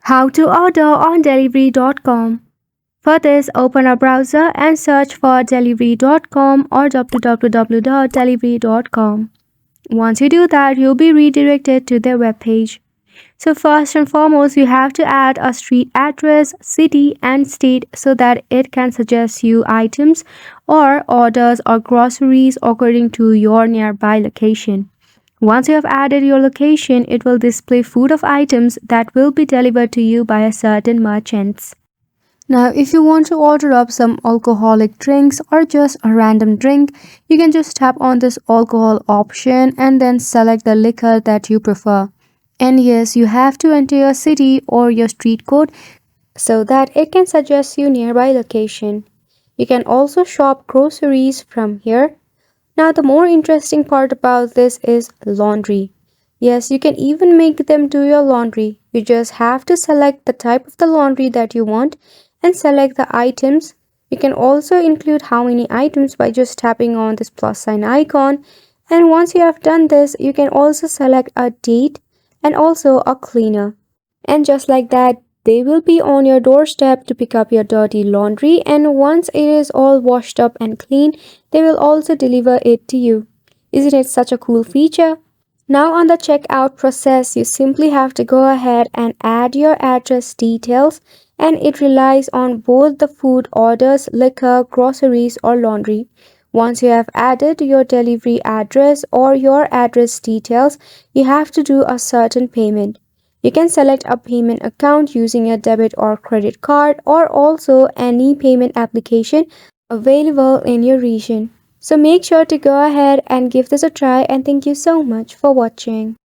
How to order on delivery.com. For this, open a browser and search for delivery.com or www.delivery.com. Once you do that, you'll be redirected to their webpage. So first and foremost, you have to add a street address, city and state so that it can suggest you items or orders or groceries according to your nearby location. Once you have added your location, it will display food of items that will be delivered to you by a certain merchants. Now, if you want to order up some alcoholic drinks or just a random drink, you can just tap on this alcohol option and then select the liquor that you prefer. And yes, you have to enter your city or your street code so that it can suggest you nearby location. You can also shop groceries from here. Now, the more interesting part about this is laundry. Yes, you can even make them do your laundry. You just have to select the type of the laundry that you want and select the items. You can also include how many items by just tapping on this plus sign icon. And once you have done this, you can also select a date and also a cleaner. And just like that, they will be on your doorstep to pick up your dirty laundry, and once it is all washed up and clean, they will also deliver it to you. Isn't it such a cool feature? Now on the checkout process, you simply have to go ahead and add your address details, and it relies on both the food orders, liquor, groceries or laundry. Once you have added your delivery address or your address details, you have to do a certain payment. You can select a payment account using a debit or credit card or also any payment application available in your region. So make sure to go ahead and give this a try, and thank you so much for watching.